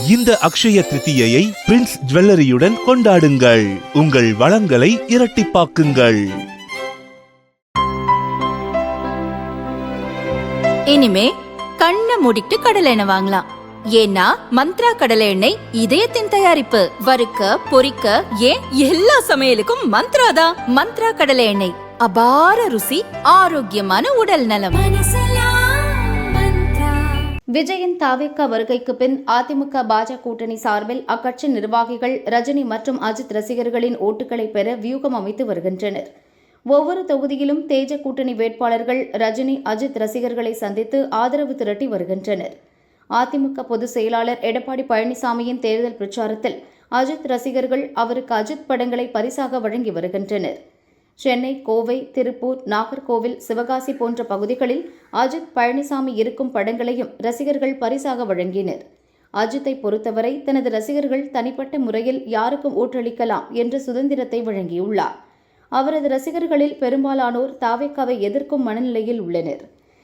இந்த அக்ஷய திருத்தியை பிரின்ஸ் ஜுவல்லரியுடன் கொண்டாடுங்கள். உங்கள் வளங்களை இரட்டிப்பாக்குங்கள். இனிமே கண்ணை மூடிட்டு கடலை எண்ணெய் வாங்கலாம். ஏன்னா மந்த்ரா கடலை எண்ணெய் இதயத்தின் தயாரிப்பு. வறுக்க பொரிக்க ஏன் எல்லா சமையலுக்கும் மந்த்ரா தான். மந்த்ரா கடலை எண்ணெய், அபார ருசி, ஆரோக்கியமான உடல் நலம். விஜயின் தாவேக்கா வருகைக்கு பின் அதிமுக பாஜக கூட்டணி சார்பில் அக்கட்சி நிர்வாகிகள் ரஜினி மற்றும் அஜித் ரசிகர்களின் ஓட்டுகளை பெற வியூகம் அமைத்து வருகின்றனர். ஒவ்வொரு தொகுதியிலும் தேஜ கூட்டணி வேட்பாளர்கள் ரஜினி அஜித் ரசிகர்களை சந்தித்து ஆதரவு திரட்டி வருகின்றனர். அதிமுக பொதுச் செயலாளர் எடப்பாடி பழனிசாமியின் தேர்தல் பிரச்சாரத்தில் அஜித் ரசிகர்கள் அவருக்கு அஜித் படங்களை பரிசாக வழங்கி வருகின்றனர். சென்னை, கோவை, திருப்பூர், நாகர்கோவில், சிவகாசி போன்ற பகுதிகளில் அஜித், பழனிசாமி இருக்கும் படங்களையும் ரசிகர்கள் பரிசாக வழங்கினர். அஜித்தை பொறுத்தவரை தனது ரசிகர்கள் தனிப்பட்ட முறையில் யாருக்கும் ஓட்டளிக்கலாம் என்ற சுதந்திரத்தை வழங்கியுள்ளார். அவரது ரசிகர்களில் பெரும்பாலானோர் தாவேக்காவை எதிர்க்கும் மனநிலையில் உள்ளனர்.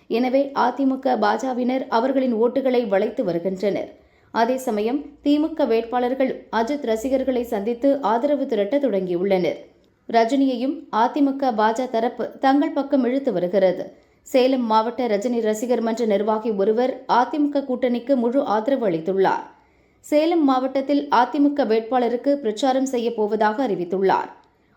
எனவே அதிமுக, பாஜகவினர் அவர்களின் ஓட்டுகளை வளைத்து வருகின்றனர். அதே சமயம் திமுக வேட்பாளர்கள் அஜித் ரசிகர்களை சந்தித்து ஆதரவு திரட்ட தொடங்கியுள்ளனர். ரஜினியையும் அதிமுக, பாஜக தரப்பு தங்கள் பக்கம் இழுத்து வருகிறது. சேலம் மாவட்ட ரஜினி ரசிகர் மன்ற நிர்வாகி ஒருவர் அதிமுக கூட்டணிக்கு முழு ஆதரவு அளித்துள்ளார். சேலம் மாவட்டத்தில் அதிமுக வேட்பாளருக்கு பிரச்சாரம் செய்ய போவதாக அறிவித்துள்ளார்.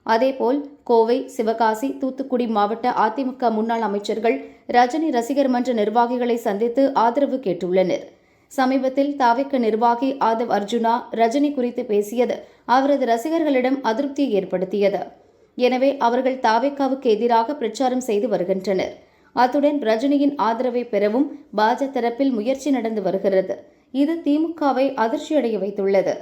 அதேபோல் கோவை, சிவகாசி, தூத்துக்குடி மாவட்ட அதிமுக முன்னாள் அமைச்சர்கள் ரஜினி ரசிகர் மன்ற நிர்வாகிகளை சந்தித்து ஆதரவு கேட்டுள்ளனர். சமீபத்தில் தாவேக்கா நிர்வாகி ஆதவ் அர்ஜுனா ரஜினி குறித்து பேசியது அவரது ரசிகர்களிடம் அதிருப்தியை ஏற்படுத்தியது. எனவே அவர்கள் தாவேக்காவுக்கு எதிராக பிரச்சாரம் செய்து வருகின்றனர். அத்துடன் ரஜினியின் ஆதரவை பெறவும் பாஜக தரப்பில் முயற்சி நடந்து வருகிறது. இது திமுகவை அதிர்ச்சியடைய வைத்துள்ளது.